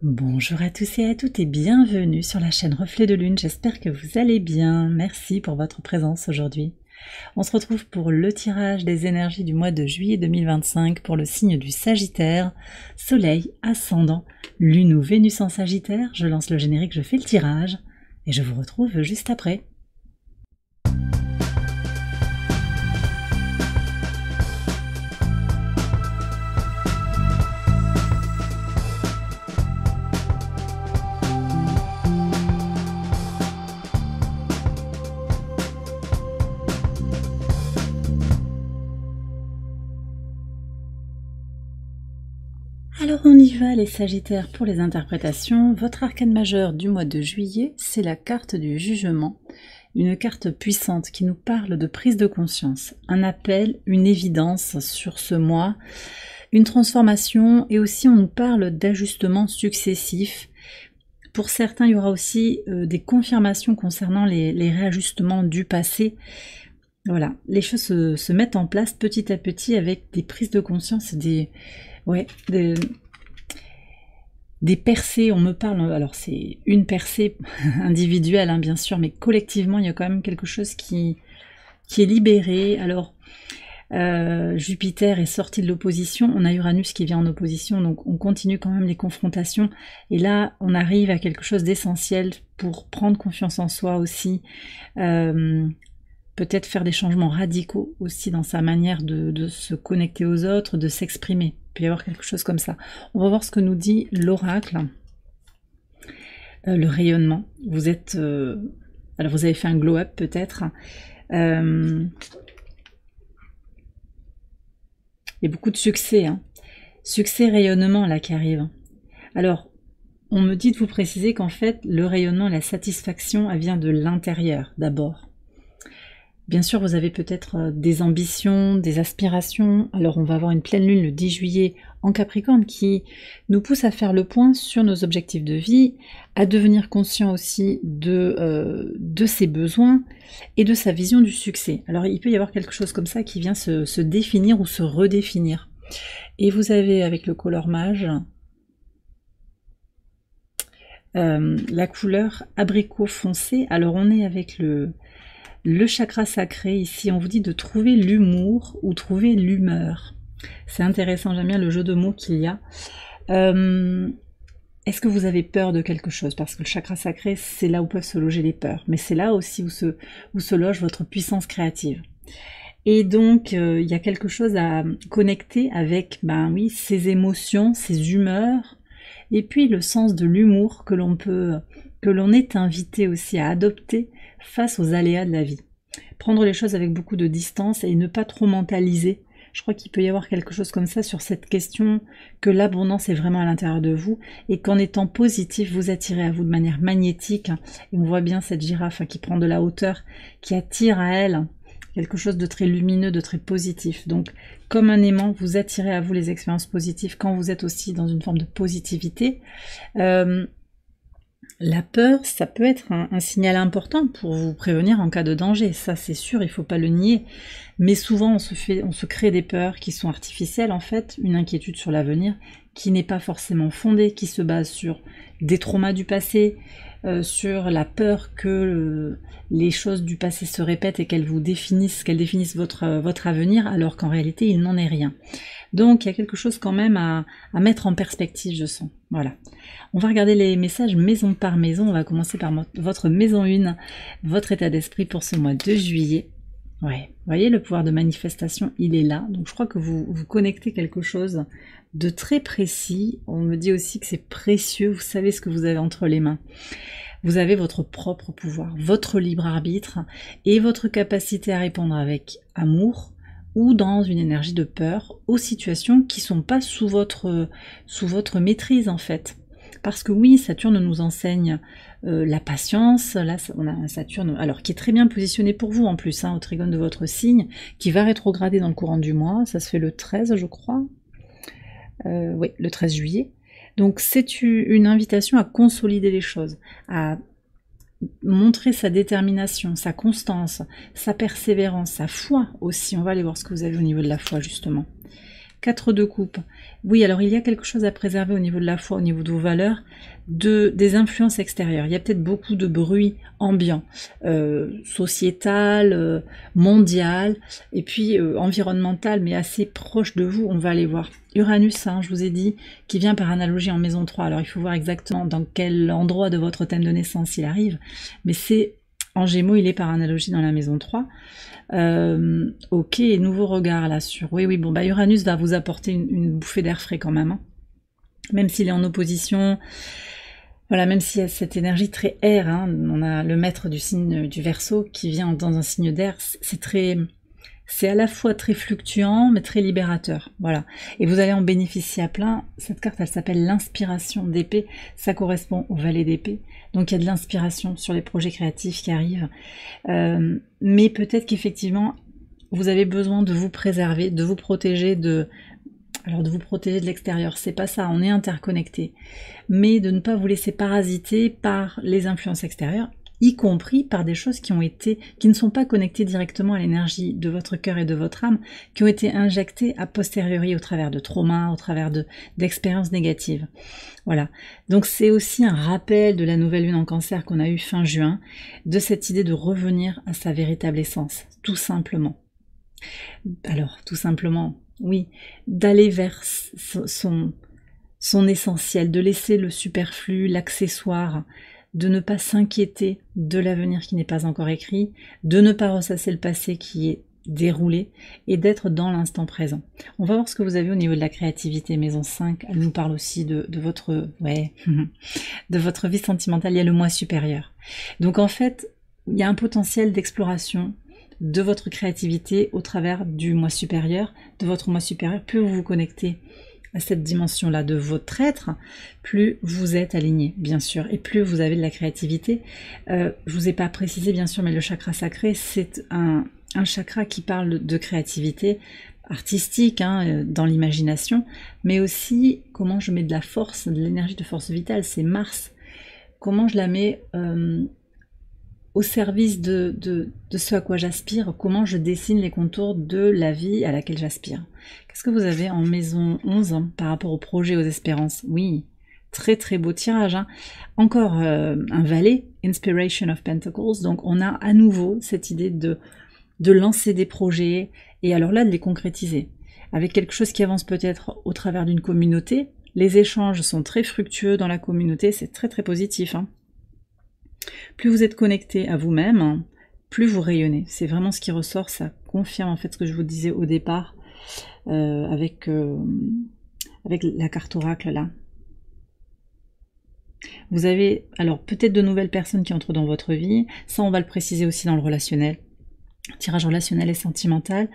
Bonjour à tous et à toutes et bienvenue sur la chaîne Reflet de Lune, j'espère que vous allez bien, merci pour votre présence aujourd'hui. On se retrouve pour le tirage des énergies du mois de juillet 2025 pour le signe du Sagittaire, Soleil, Ascendant, Lune ou Vénus en Sagittaire. Je lance le générique, je fais le tirage et je vous retrouve juste après. Alors on y va les Sagittaires pour les interprétations. Votre arcane majeur du mois de juillet, c'est la carte du jugement. Une carte puissante qui nous parle de prise de conscience, un appel, une évidence sur ce mois, une transformation et aussi on nous parle d'ajustements successifs. Pour certains, il y aura aussi des confirmations concernant les réajustements du passé. Voilà, les choses se mettent en place petit à petit avec des prises de conscience et des percées. On me parle, alors c'est une percée individuelle hein, bien sûr, mais collectivement il y a quand même quelque chose qui est libéré. Alors Jupiter est sorti de l'opposition, on a Uranus qui vient en opposition, donc on continue quand même les confrontations, et là on arrive à quelque chose d'essentiel pour prendre confiance en soi aussi, peut-être faire des changements radicaux aussi dans sa manière de se connecter aux autres, de s'exprimer. Il peut y avoir quelque chose comme ça. On va voir ce que nous dit l'oracle. Le rayonnement. Vous êtes... alors vous avez fait un glow-up peut-être. Il y a beaucoup de succès. Hein. Succès, rayonnement là qui arrive. Alors, on me dit de vous préciser qu'en fait, le rayonnement, la satisfaction, elle vient de l'intérieur d'abord. Bien sûr, vous avez peut-être des ambitions, des aspirations. Alors, on va avoir une pleine lune le 10 juillet en Capricorne qui nous pousse à faire le point sur nos objectifs de vie, à devenir conscient aussi de ses besoins et de sa vision du succès. Alors, il peut y avoir quelque chose comme ça qui vient se définir ou se redéfinir. Et vous avez avec le color mage la couleur abricot foncé. Alors, on est avec le chakra sacré, ici on vous dit de trouver l'humour ou trouver l'humeur. C'est intéressant, j'aime bien le jeu de mots qu'il y a. Est-ce que vous avez peur de quelque chose? Parce que le chakra sacré, c'est là où peuvent se loger les peurs. Mais c'est là aussi où se loge votre puissance créative. Et donc, il y a quelque chose à connecter avec, ben oui, ces émotions, ces humeurs, et puis le sens de l'humour que l'on est invité aussi à adopter face aux aléas de la vie. Prendre les choses avec beaucoup de distance et ne pas trop mentaliser. Je crois qu'il peut y avoir quelque chose comme ça sur cette question que l'abondance est vraiment à l'intérieur de vous et qu'en étant positif, vous attirez à vous de manière magnétique. Et on voit bien cette girafe qui prend de la hauteur, qui attire à elle quelque chose de très lumineux, de très positif. Donc, comme un aimant, vous attirez à vous les expériences positives quand vous êtes aussi dans une forme de positivité. La peur, ça peut être un signal important pour vous prévenir en cas de danger, ça c'est sûr, il ne faut pas le nier. Mais souvent on se crée des peurs qui sont artificielles en fait, une inquiétude sur l'avenir qui n'est pas forcément fondée, qui se base sur des traumas du passé, sur la peur que les choses du passé se répètent et qu'elles définissent votre avenir, alors qu'en réalité il n'en est rien. Donc il y a quelque chose quand même à mettre en perspective, je sens. Voilà. On va regarder les messages maison par maison. On va commencer par votre maison 1, votre état d'esprit pour ce mois de juillet. Ouais, vous voyez, le pouvoir de manifestation, il est là. Donc je crois que vous connectez quelque chose de très précis. On me dit aussi que c'est précieux. Vous savez ce que vous avez entre les mains. Vous avez votre propre pouvoir, votre libre arbitre et votre capacité à répondre avec amour, ou dans une énergie de peur aux situations qui ne sont pas sous votre maîtrise en fait. Parce que oui, Saturne nous enseigne la patience. Là, on a un Saturne alors qui est très bien positionné pour vous en plus, hein, au trigone de votre signe, qui va rétrograder dans le courant du mois. Ça se fait le 13, je crois. Oui, le 13 juillet. Donc c'est une invitation à consolider les choses, à montrer sa détermination, sa constance, sa persévérance, sa foi aussi. On va aller voir ce que vous avez au niveau de la foi justement. 4 de coupe. Oui, alors il y a quelque chose à préserver au niveau de la foi, au niveau de vos valeurs, des influences extérieures. Il y a peut-être beaucoup de bruit ambiant, sociétal, mondial, et puis environnemental, mais assez proche de vous. On va aller voir Uranus, hein, je vous ai dit, qui vient par analogie en maison 3. Alors il faut voir exactement dans quel endroit de votre thème de naissance il arrive, mais c'est en Gémeaux, il est par analogie dans la maison 3. Ok, nouveau regard là sur... Oui, bon, bah Uranus va vous apporter une bouffée d'air frais quand même. Hein. Même s'il est en opposition, voilà, même s'il y a cette énergie très air, hein, on a le maître du signe du Verseau qui vient dans un signe d'air, c'est à la fois très fluctuant, mais très libérateur, voilà. Et vous allez en bénéficier à plein. Cette carte, elle s'appelle l'inspiration d'épée. Ça correspond au valet d'épée. Donc il y a de l'inspiration sur les projets créatifs qui arrivent. Mais peut-être qu'effectivement, vous avez besoin de vous préserver, de vous protéger de l'extérieur. C'est pas ça, on est interconnectés. Mais de ne pas vous laisser parasiter par les influences extérieures, y compris par des choses qui ne sont pas connectées directement à l'énergie de votre cœur et de votre âme, qui ont été injectées a posteriori au travers de traumas, au travers d'expériences négatives. Voilà. Donc c'est aussi un rappel de la nouvelle lune en Cancer qu'on a eu fin juin, de cette idée de revenir à sa véritable essence, tout simplement. Alors, tout simplement, oui, d'aller vers son essentiel, de laisser le superflu, l'accessoire, de ne pas s'inquiéter de l'avenir qui n'est pas encore écrit, de ne pas ressasser le passé qui est déroulé et d'être dans l'instant présent. On va voir ce que vous avez au niveau de la créativité. Maison 5, elle nous parle aussi de votre de votre vie sentimentale. Il y a le moi supérieur. Donc en fait, il y a un potentiel d'exploration de votre créativité au travers du moi supérieur, de votre moi supérieur. Plus vous vous connectez à cette dimension-là de votre être, plus vous êtes aligné, bien sûr, et plus vous avez de la créativité. Je vous ai pas précisé, bien sûr, mais le chakra sacré, c'est un chakra qui parle de créativité artistique, hein, dans l'imagination, mais aussi comment je mets de la force, de l'énergie de force vitale, c'est Mars. Comment je la mets au service de ce à quoi j'aspire, comment je dessine les contours de la vie à laquelle j'aspire. Qu'est-ce que vous avez en maison 11 par rapport aux projets, aux espérances? Oui, très très beau tirage. Hein. Encore un valet, Inspiration of Pentacles, donc on a à nouveau cette idée de lancer des projets, et alors là de les concrétiser, avec quelque chose qui avance peut-être au travers d'une communauté. Les échanges sont très fructueux dans la communauté, c'est très très positif. Hein. Plus vous êtes connecté à vous-même, plus vous rayonnez. C'est vraiment ce qui ressort, ça confirme en fait ce que je vous disais au départ avec la carte oracle là. Vous avez alors peut-être de nouvelles personnes qui entrent dans votre vie, ça on va le préciser aussi dans le relationnel, tirage relationnel et sentimental,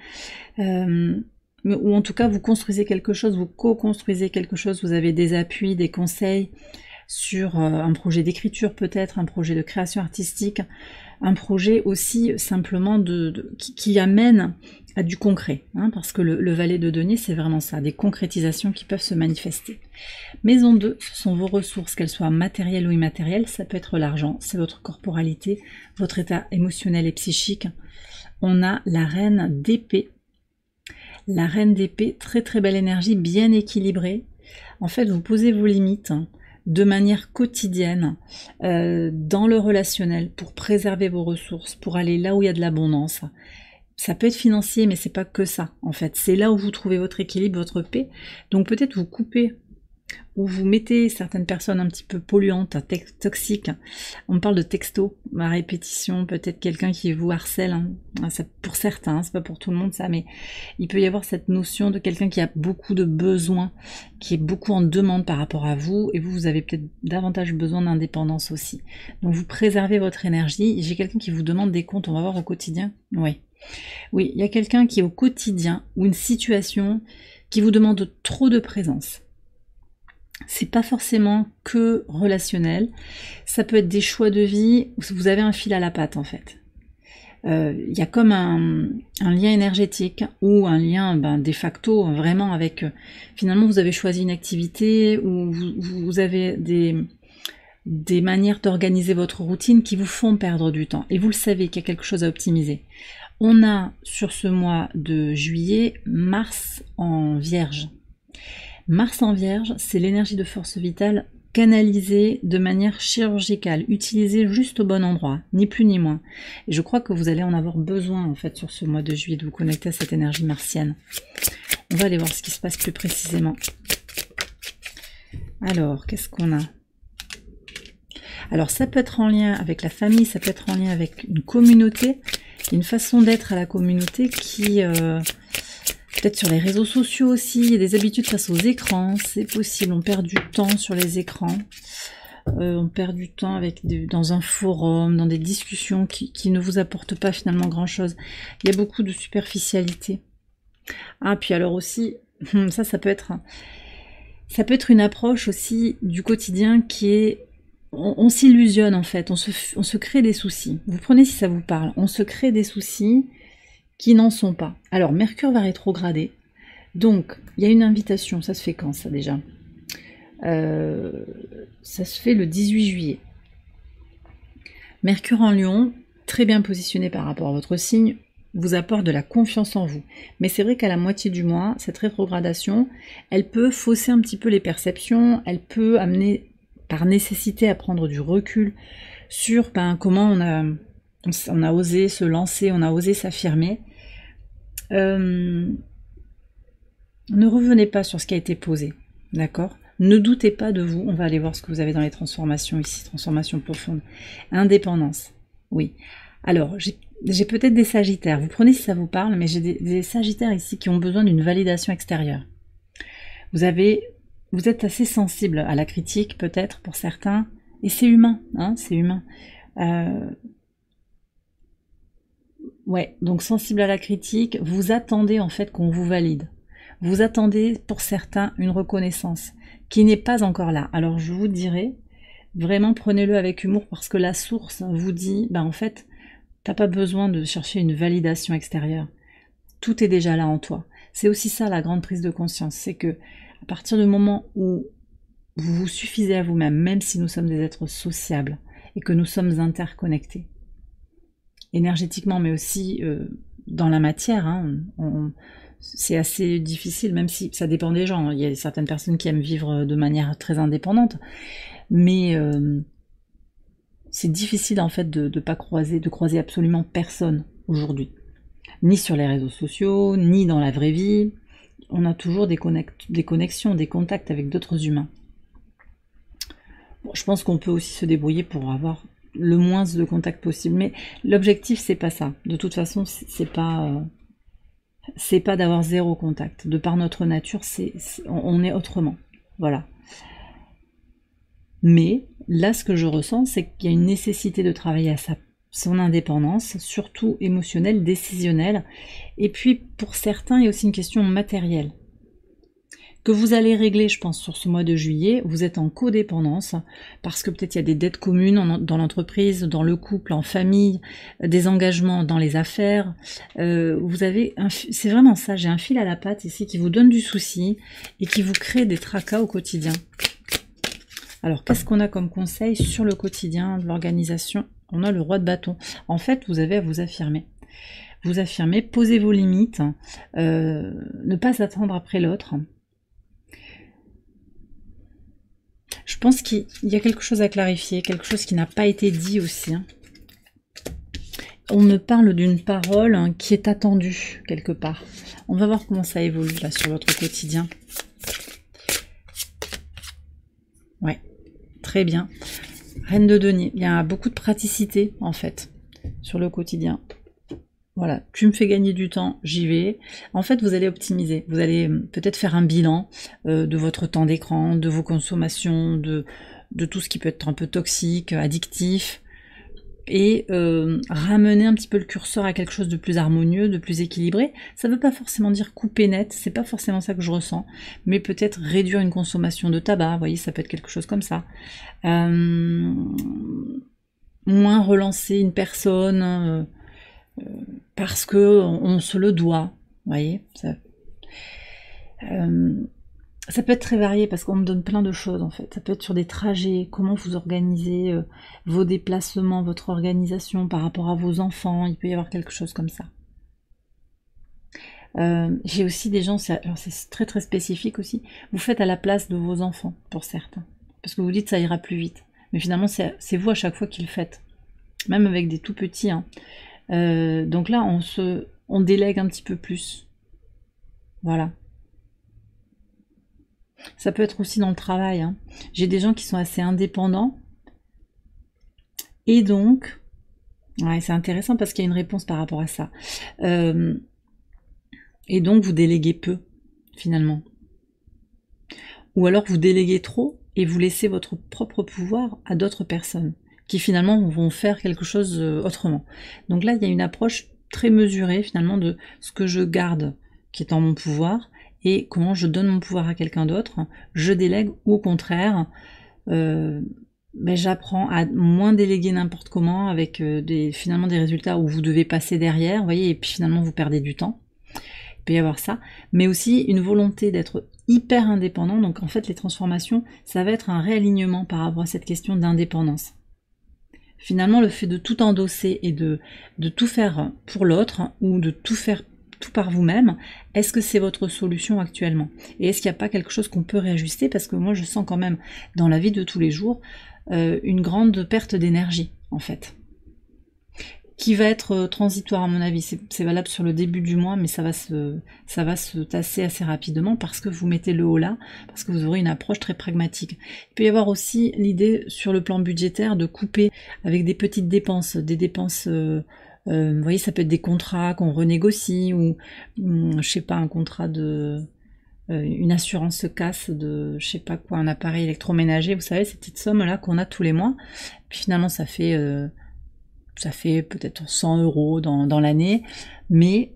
ou en tout cas vous construisez quelque chose, vous co-construisez quelque chose, vous avez des appuis, des conseils, sur un projet d'écriture peut-être, un projet de création artistique, un projet aussi simplement qui amène à du concret, hein, parce que le valet de denier c'est vraiment ça, des concrétisations qui peuvent se manifester. Maison 2, ce sont vos ressources, qu'elles soient matérielles ou immatérielles, ça peut être l'argent, c'est votre corporalité, votre état émotionnel et psychique. On a la reine d'épée. La reine d'épée, très très belle énergie, bien équilibrée. En fait, vous posez vos limites, hein, de manière quotidienne dans le relationnel pour préserver vos ressources, pour aller là où il y a de l'abondance. Ça peut être financier, mais c'est pas que ça en fait. C'est là où vous trouvez votre équilibre, votre paix. Donc peut-être vous coupez ou vous mettez certaines personnes un petit peu polluantes, toxiques. On parle de texto, à répétition, peut-être quelqu'un qui vous harcèle. Hein. Pour certains, hein, c'est pas pour tout le monde ça, mais il peut y avoir cette notion de quelqu'un qui a beaucoup de besoins, qui est beaucoup en demande par rapport à vous, et vous avez peut-être davantage besoin d'indépendance aussi. Donc vous préservez votre énergie. J'ai quelqu'un qui vous demande des comptes, on va voir au quotidien. Oui, il y a quelqu'un qui est au quotidien, ou une situation qui vous demande trop de présence. C'est pas forcément que relationnel, ça peut être des choix de vie où vous avez un fil à la patte en fait. Il y a comme un lien énergétique ou un lien de facto vraiment avec, finalement vous avez choisi une activité ou vous avez des manières d'organiser votre routine qui vous font perdre du temps et vous le savez qu'il y a quelque chose à optimiser. On a sur ce mois de juillet Mars en Vierge. Mars en Vierge, c'est l'énergie de force vitale canalisée de manière chirurgicale, utilisée juste au bon endroit, ni plus ni moins. Et je crois que vous allez en avoir besoin en fait sur ce mois de juillet, de vous connecter à cette énergie martienne. On va aller voir ce qui se passe plus précisément. Alors, qu'est-ce qu'on a? Alors, ça peut être en lien avec la famille, ça peut être en lien avec une communauté, une façon d'être à la communauté qui... peut-être sur les réseaux sociaux aussi, il y a des habitudes face aux écrans, c'est possible, on perd du temps sur les écrans, on perd du temps avec dans un forum, dans des discussions qui ne vous apportent pas finalement grand-chose. Il y a beaucoup de superficialité. Ah, puis alors aussi, ça peut être une approche aussi du quotidien qui est... On s'illusionne en fait, on se crée des soucis. Vous prenez si ça vous parle, on se crée des soucis qui n'en sont pas. Alors, Mercure va rétrograder. Donc, il y a une invitation. Ça se fait quand, ça, déjà? Ça se fait le 18 juillet. Mercure en Lion, très bien positionné par rapport à votre signe, vous apporte de la confiance en vous. Mais c'est vrai qu'à la moitié du mois, cette rétrogradation, elle peut fausser un petit peu les perceptions, elle peut amener par nécessité à prendre du recul sur comment on a osé se lancer, on a osé s'affirmer. Ne revenez pas sur ce qui a été posé, d'accord? Ne doutez pas de vous. On va aller voir ce que vous avez dans les transformations ici, transformation profonde. Indépendance, oui. Alors, j'ai peut-être des sagittaires, vous prenez si ça vous parle, mais j'ai des sagittaires ici qui ont besoin d'une validation extérieure. Vous êtes assez sensible à la critique, peut-être, pour certains, et c'est humain, hein, c'est humain. Ouais, donc sensible à la critique, vous attendez en fait qu'on vous valide. Vous attendez pour certains une reconnaissance qui n'est pas encore là. Alors je vous dirais, vraiment prenez-le avec humour parce que la source vous dit, en fait, t'as pas besoin de chercher une validation extérieure. Tout est déjà là en toi. C'est aussi ça la grande prise de conscience, c'est que à partir du moment où vous vous suffisez à vous-même, même si nous sommes des êtres sociables et que nous sommes interconnectés, énergétiquement, mais aussi dans la matière, hein, c'est assez difficile, même si ça dépend des gens. Il y a certaines personnes qui aiment vivre de manière très indépendante, mais c'est difficile en fait de croiser absolument personne aujourd'hui, ni sur les réseaux sociaux, ni dans la vraie vie. On a toujours des connexions, des contacts avec d'autres humains. Bon, je pense qu'on peut aussi se débrouiller pour avoir le moins de contacts possible, mais l'objectif c'est pas ça. De toute façon, c'est pas d'avoir zéro contact. De par notre nature, on est autrement. Voilà. Mais là, ce que je ressens, c'est qu'il y a une nécessité de travailler à son indépendance, surtout émotionnelle, décisionnelle. Et puis, pour certains, il y a aussi une question matérielle que vous allez régler, je pense, sur ce mois de juillet. Vous êtes en codépendance, parce que peut-être il y a des dettes communes dans l'entreprise, dans le couple, en famille, des engagements dans les affaires. Vous avez, c'est vraiment ça, j'ai un fil à la patte ici qui vous donne du souci et qui vous crée des tracas au quotidien. Alors, qu'est-ce qu'on a comme conseil sur le quotidien de l'organisation? On a le roi de bâton. En fait, vous avez à vous affirmer. Vous affirmez, posez vos limites, ne pas attendre après l'autre. Je pense qu'il y a quelque chose à clarifier, quelque chose qui n'a pas été dit aussi. On me parle d'une parole qui est attendue quelque part. On va voir comment ça évolue là sur votre quotidien. Ouais, très bien. Reine de denier, il y a beaucoup de praticité en fait sur le quotidien. Voilà, tu me fais gagner du temps, j'y vais. En fait, vous allez optimiser. Vous allez peut-être faire un bilan de votre temps d'écran, de vos consommations, de tout ce qui peut être un peu toxique, addictif. Et ramener un petit peu le curseur à quelque chose de plus harmonieux, de plus équilibré. Ça ne veut pas forcément dire couper net, c'est pas forcément ça que je ressens. Mais peut-être réduire une consommation de tabac, vous voyez, ça peut être quelque chose comme ça. Moins relancer une personne... parce que on se le doit, vous voyez, ça peut être très varié parce qu'on me donne plein de choses en fait. Ça peut être sur des trajets, comment vous organisez vos déplacements, votre organisation par rapport à vos enfants, il peut y avoir quelque chose comme ça. J'ai aussi des gens, alors c'est très très spécifique aussi, vous faites à la place de vos enfants, pour certains. Parce que vous dites ça ira plus vite. Mais finalement, c'est vous à chaque fois qui le faites. Même avec des tout petits. Hein. Donc là, on délègue un petit peu plus. Voilà. Ça peut être aussi dans le travail. Hein. J'ai des gens qui sont assez indépendants. Et donc, ouais, c'est intéressant parce qu'il y a une réponse par rapport à ça. Et donc, vous déléguez peu, finalement. Ou alors, vous déléguez trop et vous laissez votre propre pouvoir à d'autres personnes qui, finalement, vont faire quelque chose autrement. Donc là, il y a une approche très mesurée, finalement, de ce que je garde qui est en mon pouvoir et comment je donne mon pouvoir à quelqu'un d'autre. Je délègue ou au contraire, j'apprends à moins déléguer n'importe comment avec finalement des résultats où vous devez passer derrière, vous voyez, et puis finalement vous perdez du temps. Il peut y avoir ça, mais aussi une volonté d'être hyper indépendant. Donc en fait les transformations, ça va être un réalignement par rapport à cette question d'indépendance. Finalement le fait de tout endosser et de tout faire pour l'autre ou de tout faire tout par vous-même, est-ce que c'est votre solution actuellement? Et est-ce qu'il n'y a pas quelque chose qu'on peut réajuster? Parce que moi je sens quand même dans la vie de tous les jours une grande perte d'énergie en fait, qui va être transitoire à mon avis. C'est valable sur le début du mois, mais ça va se tasser assez rapidement parce que vous mettez le haut là, parce que vous aurez une approche très pragmatique. Il peut y avoir aussi l'idée sur le plan budgétaire de couper avec des petites dépenses, des dépenses... vous voyez, ça peut être des contrats qu'on renégocie ou, je sais pas, un contrat de... une assurance se casse de, je sais pas quoi, un appareil électroménager, vous savez, ces petites sommes-là qu'on a tous les mois. Puis finalement, ça fait peut-être 100 € dans l'année, mais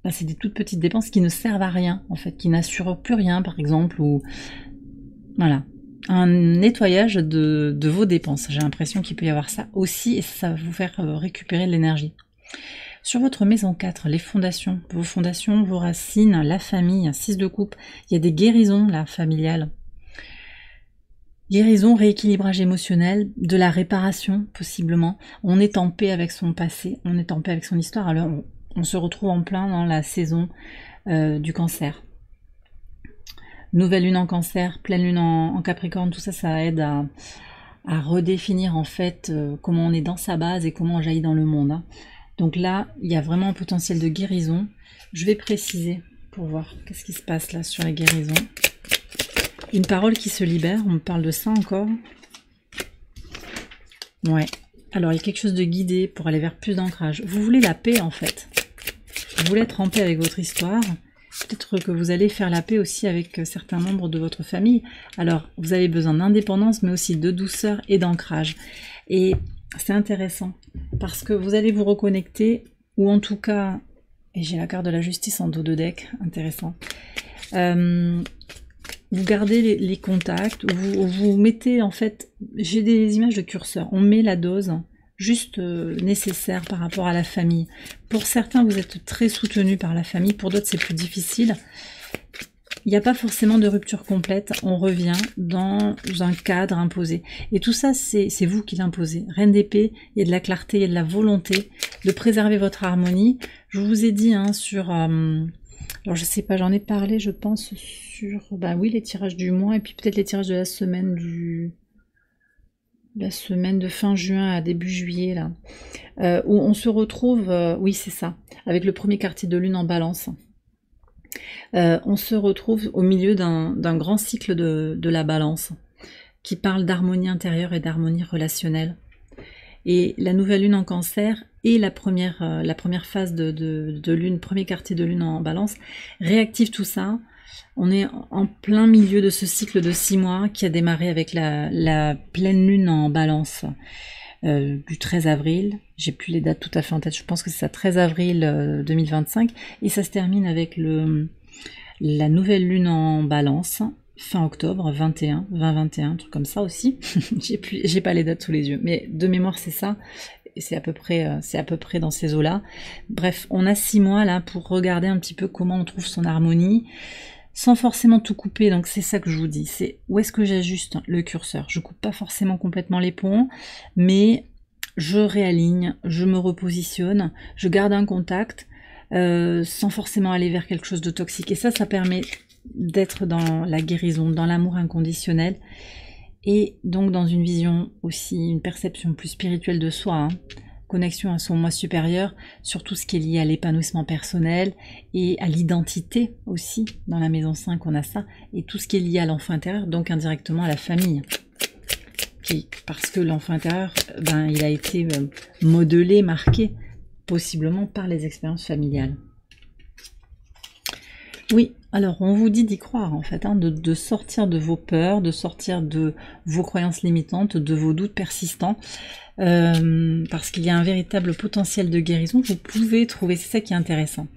c'est des toutes petites dépenses qui ne servent à rien, en fait, qui n'assurent plus rien, par exemple, ou... Voilà. Un nettoyage de vos dépenses. J'ai l'impression qu'il peut y avoir ça aussi, et ça va vous faire récupérer de l'énergie. Sur votre maison 4, les fondations, vos racines, la famille, 6 de coupe, il y a des guérisons là, familiales. Guérison, rééquilibrage émotionnel, de la réparation possiblement. On est en paix avec son passé, on est en paix avec son histoire, alors on se retrouve en plein dans la saison du cancer. Nouvelle lune en cancer, pleine lune en capricorne, tout ça, ça aide à redéfinir en fait comment on est dans sa base et comment on jaillit dans le monde. Hein. Donc là, il y a vraiment un potentiel de guérison. Je vais préciser pour voir qu'est-ce qui se passe là sur la guérison. Une parole qui se libère, on me parle de ça encore. Ouais, alors il y a quelque chose de guidé pour aller vers plus d'ancrage. Vous voulez la paix en fait. Vous voulez être en paix avec votre histoire. Peut-être que vous allez faire la paix aussi avec certains membres de votre famille. Alors, vous avez besoin d'indépendance, mais aussi de douceur et d'ancrage. Et c'est intéressant, parce que vous allez vous reconnecter, ou en tout cas, et j'ai la carte de la justice en dos de deck, intéressant. Vous gardez les contacts, vous mettez en fait, j'ai des images de curseur, on met la dose juste nécessaire par rapport à la famille. Pour certains, vous êtes très soutenu par la famille, pour d'autres, c'est plus difficile. Il n'y a pas forcément de rupture complète, on revient dans un cadre imposé. Et tout ça, c'est vous qui l'imposez. Reine d'épée, il y a de la clarté, il y a de la volonté de préserver votre harmonie. Je vous ai dit hein, sur... alors je sais pas, j'en ai parlé, je pense, sur... Bah oui, les tirages du mois, et puis peut-être les tirages de la semaine du... La semaine de fin juin à début juillet, là. Où on se retrouve... oui, c'est ça, avec le premier quartier de lune en balance. On se retrouve au milieu d'un grand cycle de la balance qui parle d'harmonie intérieure et d'harmonie relationnelle. Et la nouvelle lune en cancer et la première phase de lune, premier quartier de lune en balance, réactive tout ça. On est en plein milieu de ce cycle de 6 mois qui a démarré avec la pleine lune en balance du 13 avril. J'ai plus les dates tout à fait en tête, je pense que c'est ça, 13 avril 2025. Et ça se termine avec la nouvelle lune en balance, fin octobre, 20-21, un truc comme ça aussi. J'ai pas les dates sous les yeux, mais de mémoire c'est ça. Et c'est à peu près dans ces eaux-là. Bref, on a 6 mois là pour regarder un petit peu comment on trouve son harmonie, sans forcément tout couper. Donc c'est ça que je vous dis, c'est où est-ce que j'ajuste le curseur. Je coupe pas forcément complètement les ponts, mais je réaligne, je me repositionne, je garde un contact. sans forcément aller vers quelque chose de toxique. Et ça permet d'être dans la guérison, dans l'amour inconditionnel, et donc dans une vision aussi, une perception plus spirituelle de soi, hein. Connexion à son moi supérieur, sur tout ce qui est lié à l'épanouissement personnel et à l'identité aussi. Dans la maison 5, on a ça, et tout ce qui est lié à l'enfant intérieur, donc indirectement à la famille. Parce que l'enfant intérieur, ben, il a été modelé, marqué, possiblement par les expériences familiales. Oui, alors on vous dit d'y croire en fait, hein, de sortir de vos peurs, de sortir de vos croyances limitantes, de vos doutes persistants, parce qu'il y a un véritable potentiel de guérison. Vous pouvez trouver, c'est ça qui est intéressant,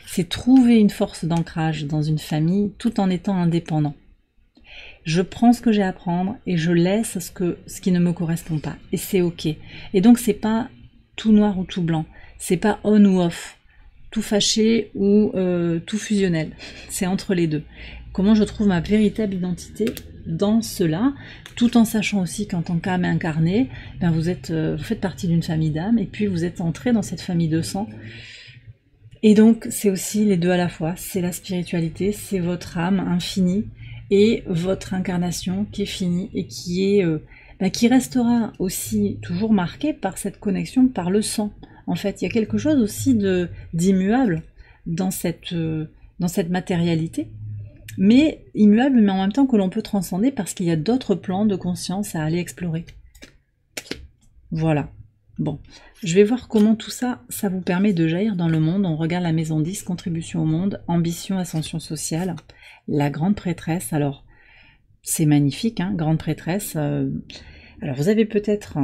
c'est trouver une force d'ancrage dans une famille tout en étant indépendant. Je prends ce que j'ai à prendre et je laisse ce qui ne me correspond pas, et c'est ok. Et donc c'est pas tout noir ou tout blanc, c'est pas on ou off, tout fâché ou tout fusionnel, c'est entre les deux. Comment je trouve ma véritable identité dans cela, tout en sachant aussi qu'en tant qu'âme incarnée, ben vous faites partie d'une famille d'âmes, et puis vous êtes entré dans cette famille de sang. Et donc c'est aussi les deux à la fois, c'est la spiritualité, c'est votre âme infinie, et votre incarnation qui est finie, et qui restera aussi toujours marquée par cette connexion, par le sang. En fait, il y a quelque chose aussi d'immuable dans cette matérialité, mais immuable, mais en même temps que l'on peut transcender, parce qu'il y a d'autres plans de conscience à aller explorer. Voilà. Bon, je vais voir comment tout ça, ça vous permet de jaillir dans le monde. On regarde la maison 10, contribution au monde, ambition, ascension sociale, la grande prêtresse. Alors, c'est magnifique, hein, grande prêtresse. Alors, vous avez peut-être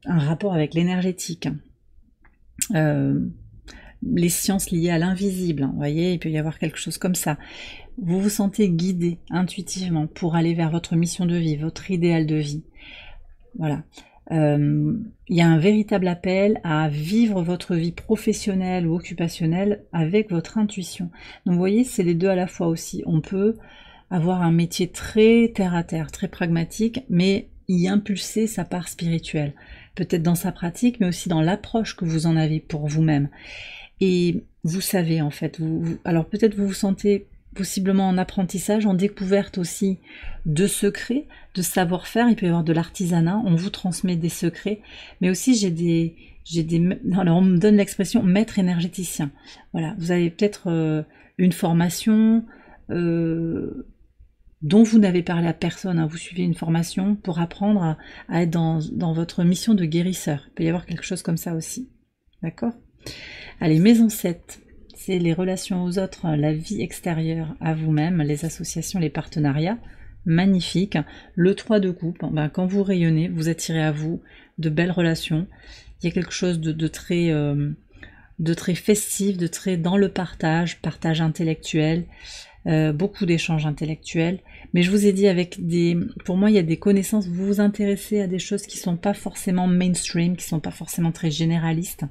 un rapport avec l'énergétique, les sciences liées à l'invisible, hein, vous voyez, il peut y avoir quelque chose comme ça. Vous vous sentez guidé intuitivement pour aller vers votre mission de vie, votre idéal de vie. Voilà. Il y a un véritable appel à vivre votre vie professionnelle ou occupationnelle avec votre intuition. Donc vous voyez, c'est les deux à la fois aussi. On peut avoir un métier très terre à terre, très pragmatique, mais y impulser sa part spirituelle. Peut-être dans sa pratique, mais aussi dans l'approche que vous en avez pour vous-même. Et vous savez en fait, alors peut-être vous vous sentez possiblement en apprentissage, en découverte aussi de secrets, de savoir-faire. Il peut y avoir de l'artisanat, on vous transmet des secrets, mais aussi alors on me donne l'expression maître énergéticien. Voilà, vous avez peut-être une formation dont vous n'avez parlé à personne, hein. Vous suivez une formation pour apprendre à être dans votre mission de guérisseur. Il peut y avoir quelque chose comme ça aussi. D'accord ? Allez, maison 7. C'est les relations aux autres, la vie extérieure à vous-même, les associations, les partenariats. Magnifique. Le 3 de coupe, ben, quand vous rayonnez, vous attirez à vous de belles relations. Il y a quelque chose de très festif, de très dans le partage intellectuel, beaucoup d'échanges intellectuels. Mais je vous ai dit, pour moi, il y a des connaissances, vous vous intéressez à des choses qui ne sont pas forcément mainstream, qui ne sont pas forcément très généralistes.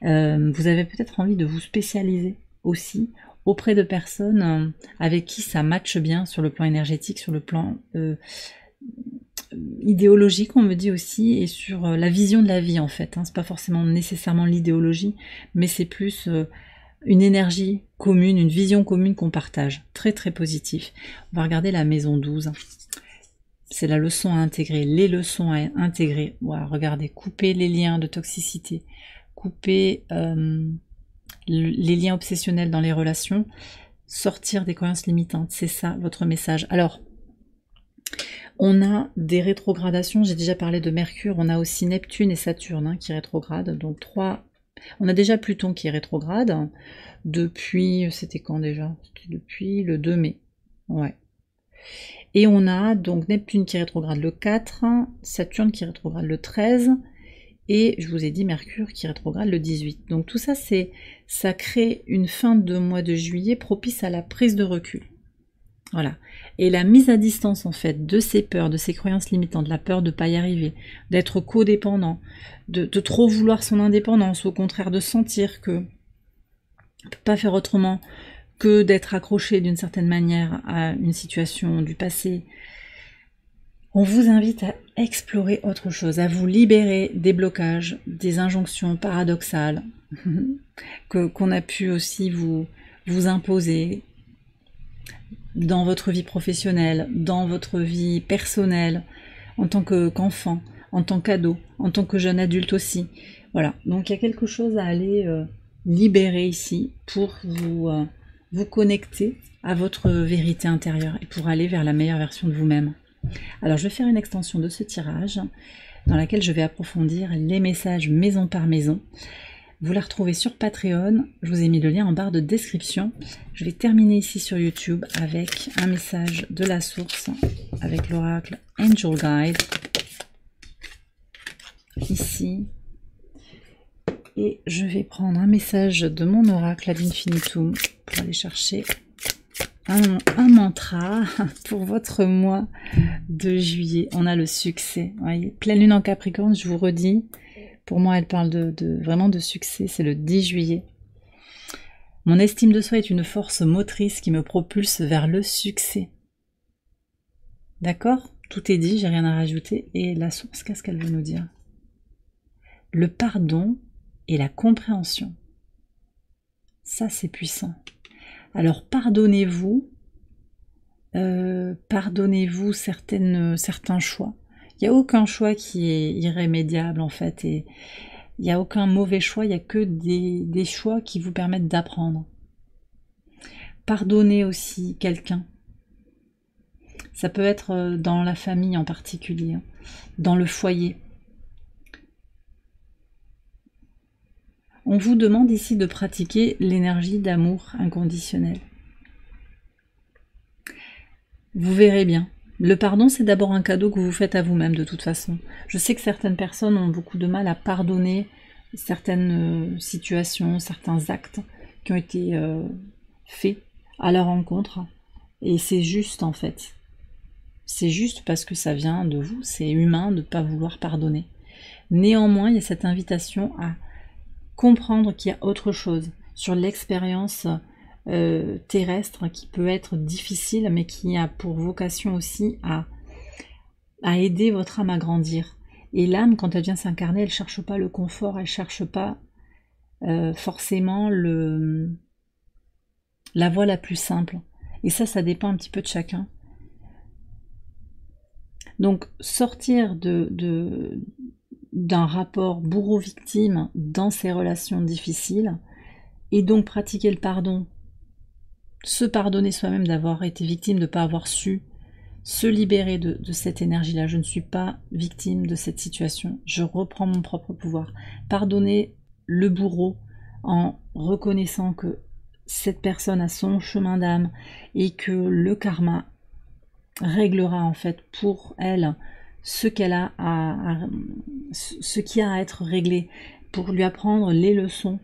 Vous avez peut-être envie de vous spécialiser aussi auprès de personnes avec qui ça matche bien sur le plan énergétique, sur le plan idéologique, on me dit aussi, et sur la vision de la vie en fait. Hein. C'est pas forcément nécessairement l'idéologie, mais c'est plus une énergie commune, une vision commune qu'on partage. Très très positif. On va regarder la maison 12. C'est la leçon à intégrer, les leçons à intégrer. Voilà, regardez, couper les liens de toxicité, couper les liens obsessionnels dans les relations, sortir des croyances limitantes. C'est ça votre message. Alors, on a des rétrogradations, j'ai déjà parlé de Mercure, on a aussi Neptune et Saturne hein, qui rétrogradent, donc 3. On a déjà Pluton qui est rétrograde, depuis, c'était quand déjà? C'était depuis le 2 mai, ouais. Et on a donc Neptune qui rétrograde le 4, Saturne qui rétrograde le 13, et je vous ai dit Mercure qui rétrograde le 18. Donc tout ça, ça crée une fin de mois de juillet propice à la prise de recul. Voilà. Et la mise à distance en fait de ces peurs, de ces croyances limitantes, la peur de ne pas y arriver, d'être codépendant, de trop vouloir son indépendance, au contraire de sentir que on ne peut pas faire autrement que d'être accroché d'une certaine manière à une situation du passé. On vous invite à explorer autre chose, à vous libérer des blocages, des injonctions paradoxales, qu'on a pu aussi vous imposer dans votre vie professionnelle, dans votre vie personnelle, en tant qu'enfant, en tant qu'ado, en tant que jeune adulte aussi. Voilà, donc il y a quelque chose à aller libérer ici pour vous connecter à votre vérité intérieure et pour aller vers la meilleure version de vous-même. Alors je vais faire une extension de ce tirage dans laquelle je vais approfondir les messages maison par maison. Vous la retrouvez sur Patreon, je vous ai mis le lien en barre de description. Je vais terminer ici sur YouTube avec un message de la source, avec l'oracle Angel Guide, ici. Et je vais prendre un message de mon oracle ad infinitum pour aller chercher un mantra pour votre mois de juillet. On a le succès, voyez, pleine lune en Capricorne, je vous redis. Pour moi, elle parle vraiment de succès, c'est le 10 juillet. Mon estime de soi est une force motrice qui me propulse vers le succès. D'accord? Tout est dit, j'ai rien à rajouter. Et la source, qu'est-ce qu'elle veut nous dire? Le pardon et la compréhension. Ça, c'est puissant. Alors, pardonnez-vous certains choix. Il n'y a aucun choix qui est irrémédiable en fait, et il n'y a aucun mauvais choix, il n'y a que des choix qui vous permettent d'apprendre. Pardonnez aussi quelqu'un. Ça peut être dans la famille en particulier, dans le foyer. On vous demande ici de pratiquer l'énergie d'amour inconditionnel. Vous verrez bien. Le pardon, c'est d'abord un cadeau que vous faites à vous-même de toute façon. Je sais que certaines personnes ont beaucoup de mal à pardonner certaines situations, certains actes qui ont été faits à leur encontre. Et c'est juste en fait. C'est juste parce que ça vient de vous. C'est humain de ne pas vouloir pardonner. Néanmoins, il y a cette invitation à comprendre qu'il y a autre chose sur l'expérience terrestre qui peut être difficile, mais qui a pour vocation aussi à aider votre âme à grandir. Et l'âme, quand elle vient s'incarner, elle ne cherche pas le confort, elle ne cherche pas forcément la voie la plus simple. Et ça dépend un petit peu de chacun. Donc, sortir d'un rapport bourreau-victime dans ces relations difficiles, et donc pratiquer le pardon, se pardonner soi-même d'avoir été victime, de ne pas avoir su, se libérer de cette énergie-là. Je ne suis pas victime de cette situation, je reprends mon propre pouvoir. Pardonner le bourreau en reconnaissant que cette personne a son chemin d'âme et que le karma réglera en fait pour elle ce qu'elle a ce qui a à être réglé, pour lui apprendre les leçons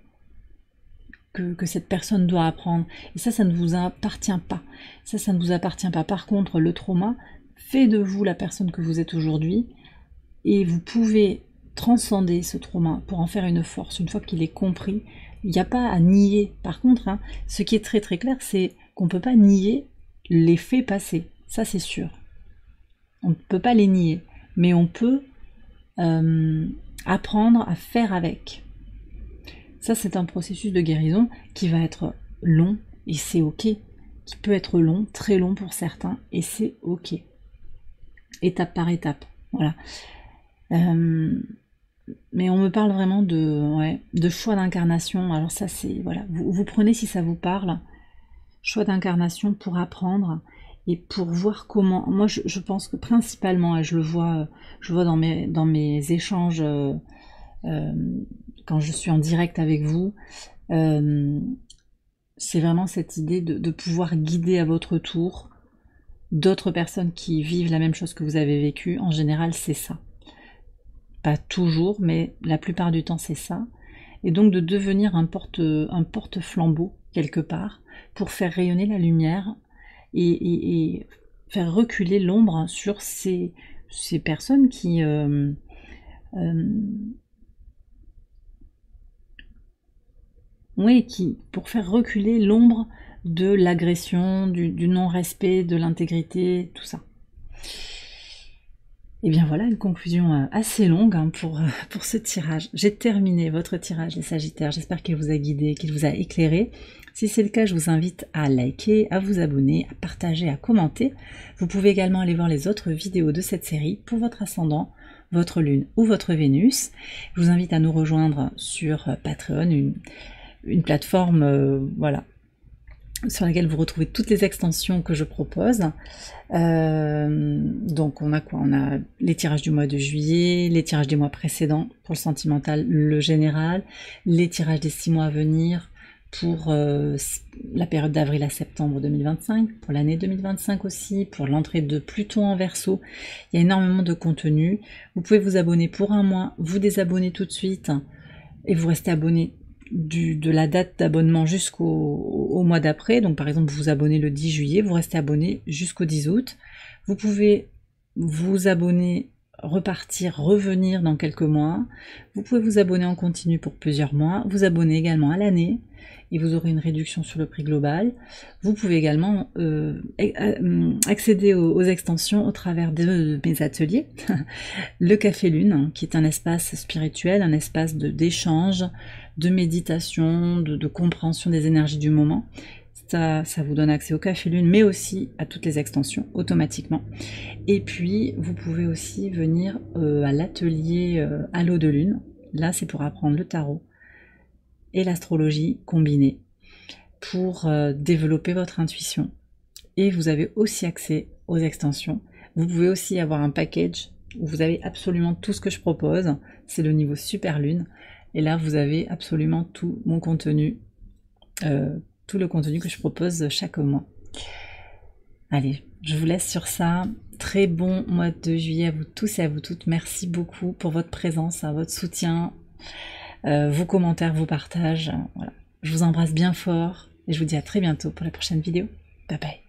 que cette personne doit apprendre. Et ça ne vous appartient pas. Ça ne vous appartient pas. Par contre, le trauma fait de vous la personne que vous êtes aujourd'hui, et vous pouvez transcender ce trauma pour en faire une force. Une fois qu'il est compris, il n'y a pas à nier. Par contre, ce qui est très très clair, c'est qu'on ne peut pas nier les faits passés. Ça, c'est sûr. On ne peut pas les nier. Mais on peut apprendre à faire avec. Ça, c'est un processus de guérison qui va être long, et c'est ok. Qui peut être long, très long pour certains, et c'est ok. Étape par étape, voilà. Mais on me parle vraiment de choix d'incarnation. Alors ça, c'est, voilà, vous prenez si ça vous parle. Choix d'incarnation pour apprendre et pour voir comment. Moi, je pense que principalement, et je le vois dans mes échanges quand je suis en direct avec vous, c'est vraiment cette idée de pouvoir guider à votre tour d'autres personnes qui vivent la même chose que vous avez vécu. En général, c'est ça. Pas toujours, mais la plupart du temps, c'est ça. Et donc de devenir un porte-flambeau quelque part pour faire rayonner la lumière et faire reculer l'ombre sur ces personnes qui pour faire reculer l'ombre de l'agression, du non-respect, de l'intégrité, tout ça. Et bien voilà, une conclusion assez longue hein, pour ce tirage. J'ai terminé votre tirage, les Sagittaires. J'espère qu'il vous a guidé, qu'il vous a éclairé. Si c'est le cas, je vous invite à liker, à vous abonner, à partager, à commenter. Vous pouvez également aller voir les autres vidéos de cette série pour votre ascendant, votre lune ou votre Vénus. Je vous invite à nous rejoindre sur Patreon, une plateforme voilà, sur laquelle vous retrouvez toutes les extensions que je propose. Donc on a quoi? On a les tirages du mois de juillet, les tirages des mois précédents pour le sentimental, le général, les tirages des 6 mois à venir pour la période d'avril à septembre 2025, pour l'année 2025 aussi, pour l'entrée de Pluton en Verseau. Il y a énormément de contenu. Vous pouvez vous abonner pour un mois, vous désabonner tout de suite et vous restez abonné de la date d'abonnement jusqu'au mois d'après. Donc par exemple, vous vous abonnez le 10 juillet, vous restez abonné jusqu'au 10 août. Vous pouvez vous abonner, repartir, revenir dans quelques mois. Vous pouvez vous abonner en continu pour plusieurs mois, vous abonner également à l'année et vous aurez une réduction sur le prix global. Vous pouvez également accéder aux extensions au travers de mes ateliers. Le Café Lune, qui est un espace spirituel, un espace d'échange, de méditation, de compréhension des énergies du moment. Ça vous donne accès au Café Lune, mais aussi à toutes les extensions automatiquement. Et puis, vous pouvez aussi venir à l'atelier Halo de Lune. Là, c'est pour apprendre le tarot et l'astrologie combinée pour développer votre intuition. Et vous avez aussi accès aux extensions. Vous pouvez aussi avoir un package où vous avez absolument tout ce que je propose. C'est le niveau Super Lune. Et là, vous avez absolument tout mon contenu, tout le contenu que je propose chaque mois. Allez, je vous laisse sur ça. Très bon mois de juillet à vous tous et à vous toutes. Merci beaucoup pour votre présence, votre soutien, vos commentaires, vos partages. Voilà. Je vous embrasse bien fort et je vous dis à très bientôt pour la prochaine vidéo. Bye bye.